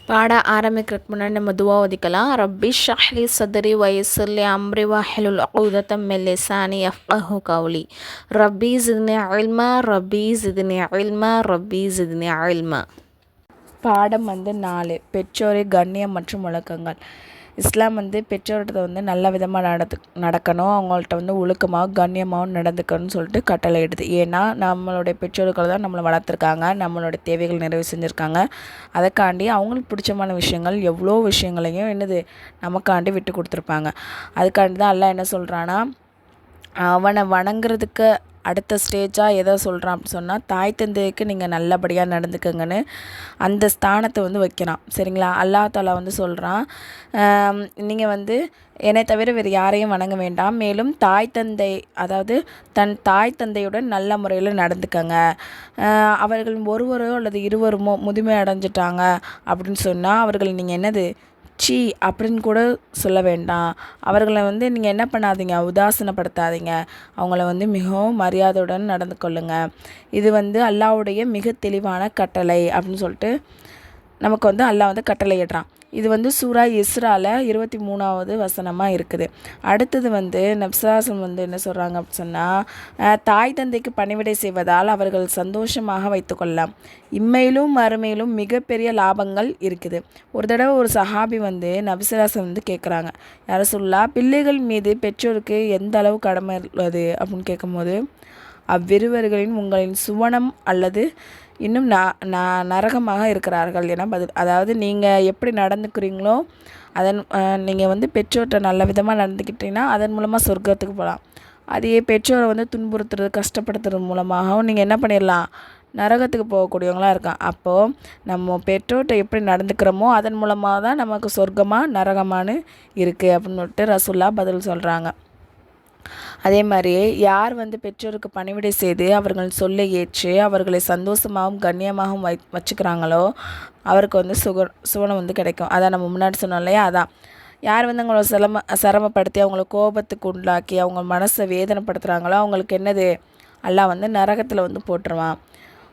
பாட ஆரம்பிக்கிறதுக்கு முன்னாடி நம்ம துவா ஓதிக்கலாம். ரப்பி ஷ்ரஹ்லி சத்ரி வயஸ்ஸிர்லி அம்ரி வஹ்லுல் உக்தத்தம் மின் லிசானி யஃப்கஹு கௌலி. ரப்பி ஸித்னி இல்மா ரப்பி ஸித்னி இல்மா ரப்பி ஸித்னி இல்மா. பாடம் 4 பெற்றோரை கண்ணியம் மற்றும் ஒழுக்கங்கள். இஸ்லாம் பெற்றோர்கிட்ட நல்ல விதமாக நடக்கணும், அவங்கள்ட்ட ஒழுக்கமாகவும் கண்ணியமாகவும் நடந்துக்கணும்னு சொல்லிட்டு கட்டளையிடுது. ஏன்னா நம்மளுடைய பெற்றோர்கள் தான் நம்மளை வளர்த்துருக்காங்க, நம்மளுடைய தேவைகள் நிறைவு செஞ்சுருக்காங்க. அதுக்காண்டி அவங்களுக்கு பிடிச்சமான விஷயங்கள் எவ்வளோ விஷயங்களையும் நமக்காண்டி விட்டு கொடுத்துருப்பாங்க. அதுக்காண்டி தான் அல்லாஹ் என்ன சொல்கிறான்னா, அவனை வணங்குறதுக்கு அடுத்த ஸ்டேஜாக எதை சொல்கிறான் அப்படின்னு சொன்னால், தாய் தந்தைக்கு நீங்கள் நல்லபடியாக நடந்துக்கங்கன்னு அந்த ஸ்தானத்தை வைக்கிறான். சரிங்களா? அல்லாஹ் தாலா சொல்கிறான், நீங்கள் என்னை தவிர வேறு யாரையும் வணங்க வேண்டாம், மேலும் தாய் தந்தை, அதாவது தன் தாய் தந்தையுடன் நல்ல முறையில் நடந்துக்கங்க. அவர்கள் ஒருவரோ அல்லது இருவருமோ முதுமை அடைஞ்சிட்டாங்க அப்படின்னு சொன்னால் அவர்கள் நீங்கள் சீ அப்படின்னு கூட சொல்ல வேண்டாம். அவர்களை நீங்கள் என்ன பண்ணாதீங்க, உதாசீனப்படுத்தாதீங்க. அவங்கள மிகவும் மரியாதையுடன் நடந்து கொள்ளுங்கள். இது அல்லாஹ்வுடைய மிக தெளிவான கட்டளை அப்படின்னு சொல்லிட்டு நமக்கு அல்லாஹ் கட்டளையிடுறான். இது சூரா இஸ்ரால 23வது வசனமாக இருக்குது. அடுத்தது நப்சாசம் என்ன சொல்கிறாங்க அப்படின்னு சொன்னால், தாய் தந்தைக்கு பணிவிடை செய்வதால் அவர்கள் சந்தோஷமாக வைத்துக்கொள்ளலாம், இம்மையிலும் மறுமையிலும் மிகப்பெரிய லாபங்கள் இருக்குது. ஒரு தடவை ஒரு சஹாபி நபிசுல்லாசம் கேட்குறாங்க, யார சொல்லா, பிள்ளைகள் மீது பெற்றோருக்கு எந்த அளவு கடமை உள்ளது அப்படின்னு கேட்கும்போது, அவ்விருவர்களின் உங்களின் சுவனம் அல்லது இன்னும் நரகமாக இருக்கிறார்கள் என பதில். அதாவது நீங்கள் எப்படி நடந்துக்கிறீங்களோ நீங்கள் பெற்றோர்கிட்ட நல்ல விதமாக நடந்துக்கிட்டீங்கன்னா அதன் மூலமாக சொர்க்கத்துக்கு போகலாம். அதே பெற்றோரை துன்புறுத்துறது, கஷ்டப்படுத்துறது மூலமாகவும் நீங்கள் என்ன பண்ணிடலாம், நரகத்துக்கு போகக்கூடியவங்களாக இருக்கான். அப்போது நம்ம பெற்றோர்கிட்ட எப்படி நடந்துக்கிறோமோ அதன் மூலமாக தான் நமக்கு சொர்க்கமாக நரகமானு இருக்குது அப்படின்னு ரசூல்லா பதில் சொல்கிறாங்க. அதே மாதிரி யார் பெற்றோருக்கு பணிவிடை செய்து அவர்கள் சொல்லை ஏற்று அவர்களை சந்தோஷமாகவும் கண்ணியமாகவும் வச்சுக்கிறாங்களோ அவருக்கு சுவனம் கிடைக்கும். அதான் நம்ம முன்னாடி சொன்னோம் இல்லையா, அதான் யார் அவங்கள சிரமப்படுத்தி அவங்கள கோபத்துக்கு உண்டாக்கி அவங்க மனசை வேதனைப்படுத்துகிறாங்களோ அவங்களுக்கு அல்லாஹ் நரகத்தில் போட்டுருவான்.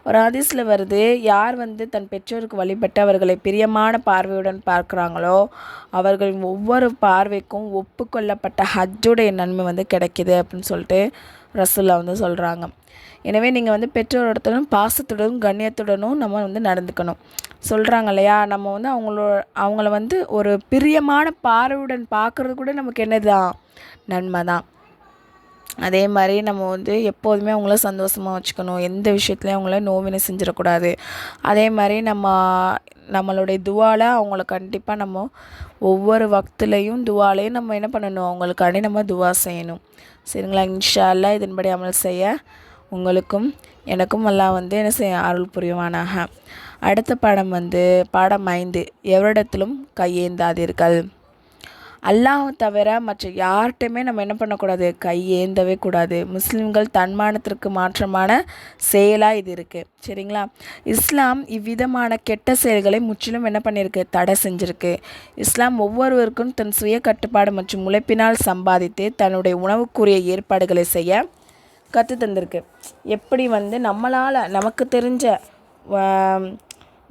ஒரு ஹதீஸில் வருது, யார் தன் பெற்றோருக்கு வழிபட்டு அவர்களை பிரியமான பார்வையுடன் பார்க்குறாங்களோ அவர்களின் ஒவ்வொரு பார்வைக்கும் ஒப்புக்கொள்ளப்பட்ட ஹஜ்ஜுடைய நன்மை கிடைக்கிது அப்படின்னு சொல்லிட்டு ரசூல்லா சொல்கிறாங்க. எனவே நீங்கள் பெற்றோரிடத்துடன் பாசத்துடனும் கண்ணியத்துடனும் நம்ம நடந்துக்கணும். சொல்கிறாங்க இல்லையா, நம்ம அவங்கள ஒரு பிரியமான பார்வையுடன் பார்க்குறது கூட நமக்கு என்னதான் நன்மை தான். அதே மாதிரி நம்ம எப்போதுமே அவங்கள சந்தோஷமாக வச்சுக்கணும், எந்த விஷயத்துலையும் அவங்கள நோவினை செஞ்சிடக்கூடாது. அதே மாதிரி நம்மளுடைய துவாவில் அவங்கள கண்டிப்பாக நம்ம ஒவ்வொரு வக்துலேயும் துவாலையும் நம்ம என்ன பண்ணணும், அவங்களுக்காண்டி நம்ம துவா செய்யணும். சரிங்களா? இன்ஷா அல்லாஹ் இதன்படி அமல் செய்ய உங்களுக்கும் எனக்கும் எல்லாம் என்ன செய்ய அருள் புரிவானாக. அடுத்த பாடம் பாடம் 5 எவரிடத்திலும் கையேந்தாதீர்கள். அல்லாஹ் தவிர மற்ற யார்கிட்டையுமே நம்ம என்ன பண்ணக்கூடாது, கையேந்தவே கூடாது. முஸ்லீம்கள் தன்மானத்திற்கு மாற்றமான செயலாக இது இருக்குது. சரிங்களா? இஸ்லாம் இவ்விதமான கெட்ட செயல்களை முற்றிலும் என்ன பண்ணியிருக்கு, தடை செஞ்சுருக்கு. இஸ்லாம் ஒவ்வொருவருக்கும் தன் சுய கட்டுப்பாடு மற்றும் உழைப்பினால் சம்பாதித்து தன்னுடைய உணவுக்குரிய ஏற்பாடுகளை செய்ய கற்று தந்திருக்கு. எப்படி நம்மளால் நமக்கு தெரிஞ்ச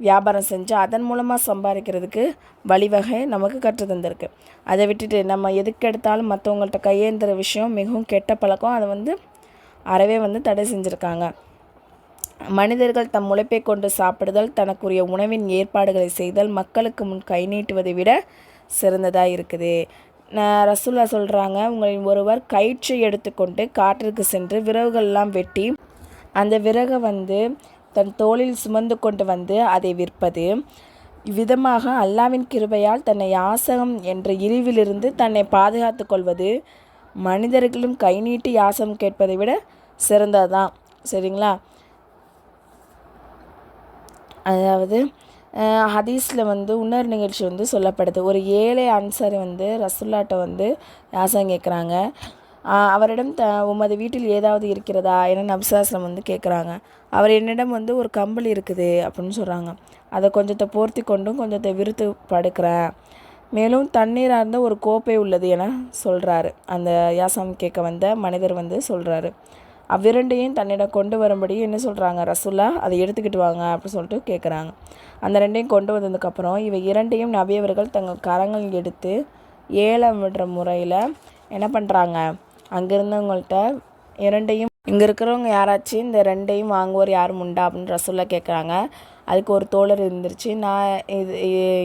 வியாபாரம் செஞ்சு அதன் மூலமாக சம்பாதிக்கிறதுக்கு வழிவகை நமக்கு கற்று தந்திருக்கு. அதை விட்டுட்டு நம்ம எதுக்கு எடுத்தாலும் மற்றவங்கள்ட்ட கையேந்துற விஷயம் மிகவும் கெட்ட பழக்கம். அதை அறவே தடை செஞ்சுருக்காங்க. மனிதர்கள் தம் உழைப்பை கொண்டு சாப்பிடுதல், தனக்குரிய உணவின் ஏற்பாடுகளை செய்தல் மக்களுக்கு முன் கை நீட்டுவதை விட சிறந்ததாக இருக்குது. ரசூல்லா சொல்கிறாங்க, உங்களின் ஒருவர் கயிற்றை எடுத்துக்கொண்டு காற்றிற்கு சென்று விறகுகள்லாம் வெட்டி அந்த விறகை தன் தோளில் சுமந்து கொண்டு அதை விற்பது, இவ்விதமாக அல்லாவின் கிருபையால் தன்னை யாசகம் என்ற இழிவிலிருந்து தன்னை பாதுகாத்து கொள்வது மனிதர்களும் கை நீட்டி யாசகம் கேட்பதை விட சிறந்ததுதான். சரிங்களா? அதாவது ஹதீஸில் இன்னொரு நிகழ்ச்சி சொல்லப்படுது. ஒரு ஏழை அன்சாரி ரசூல்லாட்ட யாசகம் கேட்குறாங்க. அவரிடம் உமது வீட்டில் ஏதாவது இருக்கிறதா என நபிசாஸ்லம் கேட்குறாங்க. அவர் என்னிடம் ஒரு கம்பளி இருக்குது அப்படின்னு சொல்கிறாங்க. அதை கொஞ்சத்தை போர்த்தி கொண்டும் கொஞ்சத்தை விரித்து படுக்கிறேன், மேலும் தண்ணீராக இருந்த ஒரு கோப்பை உள்ளது என சொல்கிறாரு. அந்த யாசம் கேட்க வந்த மனிதர் சொல்கிறாரு. அவ்விரண்டையும் தன்னிடம் கொண்டு வரும்படி என்ன சொல்கிறாங்க ரசூலா, அதை எடுத்துக்கிட்டு வாங்க அப்படின்னு சொல்லிட்டு கேட்குறாங்க. அந்த ரெண்டையும் கொண்டு வந்ததுக்கப்புறம் இவை இரண்டையும் நபி அவர்கள் தங்கள் கரங்கள் எடுத்து ஏலம் விடுற முறையில் என்ன பண்ணுறாங்க, அங்கே இருந்தவங்கள்ட்ட இரண்டையும், இங்கே இருக்கிறவங்க யாராச்சும் இந்த ரெண்டையும் வாங்குவோர் யாரும் உண்டா அப்படின்னு ரசூலா கேட்குறாங்க. அதுக்கு ஒரு தோழர் இருந்துருச்சு, நான்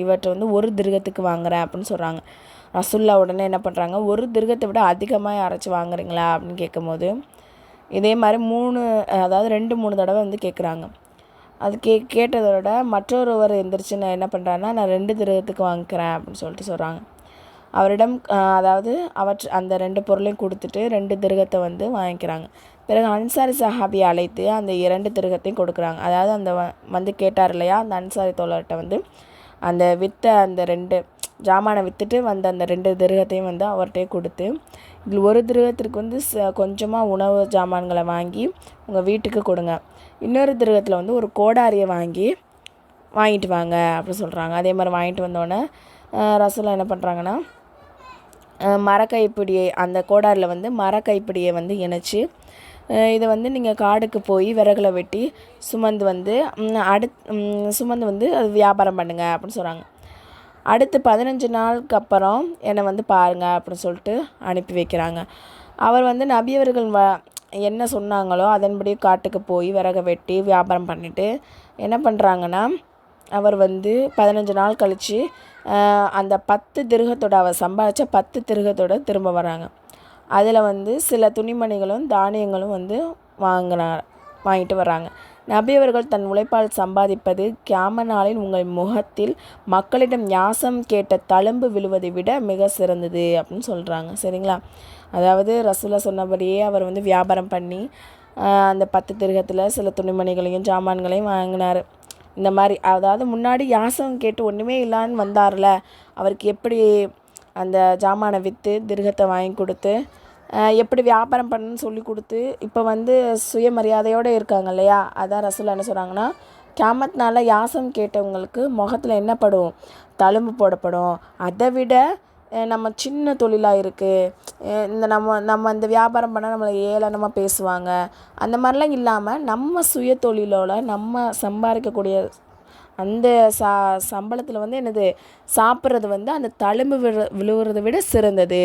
இவற்றை வந்து ஒரு திர்கத்துக்கு வாங்குகிறேன் அப்படின்னு சொல்கிறாங்க. ரசூல்லா உடனே என்ன பண்ணுறாங்க, ஒரு திர்கத்தை விட அதிகமாக யாராச்சும் வாங்குறீங்களா அப்படின்னு கேட்கும்போது இதே மாதிரி 2-3 தடவை வந்து கேட்குறாங்க. அது கேட்டதோட மற்றொருவர் எந்திரிச்சு நான் என்ன பண்ணுறாருன்னா, நான் 2 திர்கத்துக்கு வாங்கிக்கிறேன் அப்படின்னு சொல்லிட்டு சொல்கிறாங்க. அவரிடம் அந்த 2 பொருளையும் கொடுத்துட்டு 2 திர்கத்தை வந்து வாங்கிக்கிறாங்க. பிறகு அன்சாரி சஹாபியை அழைத்து அந்த 2 திர்கத்தையும் கொடுக்குறாங்க. அதாவது அந்த வந்து கேட்டார் இல்லையா, அந்த அன்சாரி தோழர்கிட்ட வந்து அந்த விற்ற அந்த 2 ஜாமானை விற்றுட்டு வந்த அந்த 2 திர்கத்தையும் வந்து அவர்கிட்டே கொடுத்து, இதில் ஒரு திர்கத்திற்கு வந்து கொஞ்சமாக உணவு ஜாமான்களை வாங்கி உங்கள் வீட்டுக்கு கொடுங்க, இன்னொரு திர்கத்தில் வந்து ஒரு கோடாரியை வாங்கிட்டு வாங்க அப்படின்னு சொல்கிறாங்க. அதே மாதிரி வாங்கிட்டு வந்தோடனே ரசூலா என்ன பண்ணுறாங்கன்னா, மரக்கைப்பிடியை அந்த கோடாரியில் வந்து மரக்கைப்பிடியை வந்து இணைச்சி இதை வந்து நீங்கள் காடுக்கு போய் விறகுல வெட்டி சுமந்து வந்து அது வியாபாரம் பண்ணுங்க அப்படின்னு சொல்கிறாங்க. அடுத்து 15 நாளுக்கு அப்புறம் என்னை வந்து பாருங்கள் அப்படின்னு சொல்லிட்டு அனுப்பி வைக்கிறாங்க. அவர் வந்து நபியவர்கள் என்ன சொன்னாங்களோ அதன்படி காட்டுக்கு போய் விறகை வெட்டி வியாபாரம் பண்ணிவிட்டு என்ன பண்ணுறாங்கன்னா, அவர் வந்து 15 நாள் கழித்து அந்த 10 திர்கத்தோட அவர் சம்பாதிச்ச 10 திர்கத்தோட திரும்ப வராங்க. அதில் வந்து சில துணிமணிகளும் தானியங்களும் வந்து வாங்கிட்டு வராங்க. நபி அவர்கள் தன் உழைப்பால் சம்பாதிப்பது கியாம நாளில் உங்கள் முகத்தில் மக்களிடம் யாசம் கேட்ட தழும்பு விழுவதை விட மிக சிறந்தது அப்படின்னு சொல்கிறாங்க. சரிங்களா? அதாவது ரசூலா சொன்னபடியே அவர் வந்து வியாபாரம் பண்ணி அந்த 10 திர்கத்தில் சில துணிமணிகளையும் ஜாமான்களையும் வாங்கினார். இந்த மாதிரி அதாவது முன்னாடி யாசம் கேட்டு ஒன்றுமே இல்லான்னு வந்தார்ல, அவருக்கு எப்படி அந்த ஜாமானை விற்று திர்கத்தை வாங்கி கொடுத்து எப்படி வியாபாரம் பண்ணணும்னு சொல்லி கொடுத்து இப்போ வந்து சுயமரியாதையோடு இருக்காங்க இல்லையா. அதான் ரசூலா என்ன சொல்கிறாங்கன்னா, கியாமத்னால யாசம் கேட்டவங்களுக்கு முகத்தில் என்ன படும், தழும்பு போடப்படும். அதை விட நம்ம சின்ன தொழிலாக இருக்குது, இந்த நம்ம இந்த வியாபாரம் பண்ணால் நம்மளை ஏளனமாக பேசுவாங்க, அந்த மாதிரிலாம் இல்லாமல் நம்ம சுய தொழிலோட நம்ம சம்பாதிக்கக்கூடிய அந்த சம்பளத்தில் வந்து என்னது சாப்பிட்றது வந்து அந்த தழும்பு விழுவுறதை விட சிறந்தது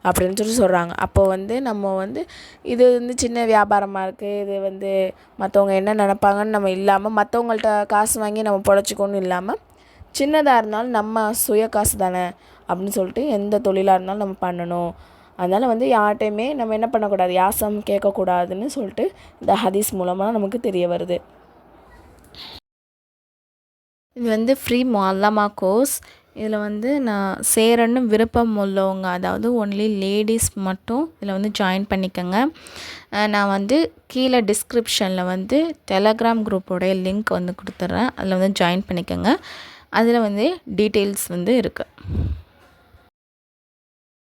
அப்படின்னு சொல்கிறாங்க. அப்போது வந்து நம்ம வந்து இது வந்து சின்ன வியாபாரமாக இருக்குது, இது வந்து மற்றவங்க என்ன நினப்பாங்கன்னு நம்ம இல்லாமல், மற்றவங்கள்ட்ட காசு வாங்கி நம்ம பொழைச்சிக்கணும்னு இல்லாமல், சின்னதாக இருந்தாலும் நம்ம சுய காசு தானே அப்படின்னு சொல்லிட்டு எந்த தொழிலாக இருந்தாலும் நம்ம பண்ணணும். அதனால் வந்து யார்கிட்டையுமே நம்ம என்ன பண்ணக்கூடாது, யாசம் கேட்கக்கூடாதுன்னு சொல்லிட்டு இந்த ஹதீஸ் மூலமாக நமக்கு தெரிய வருது. இது வந்து ஃப்ரீ முஅல்லமா கோர்ஸ். இதில் வந்து நான் சேரன்னு விருப்பம் உள்ளவங்க, அதாவது ஒன்லி லேடிஸ் மட்டும் இதில் வந்து ஜாயின் பண்ணிக்கோங்க. நான் வந்து கீழே டிஸ்கிரிப்ஷனில் வந்து டெலகிராம் குரூப்போடைய லிங்க் வந்து கொடுத்துட்றேன், அதில் வந்து ஜாயின் பண்ணிக்கோங்க. அதில் வந்து டீட்டெயில்ஸ் வந்து இருக்குது.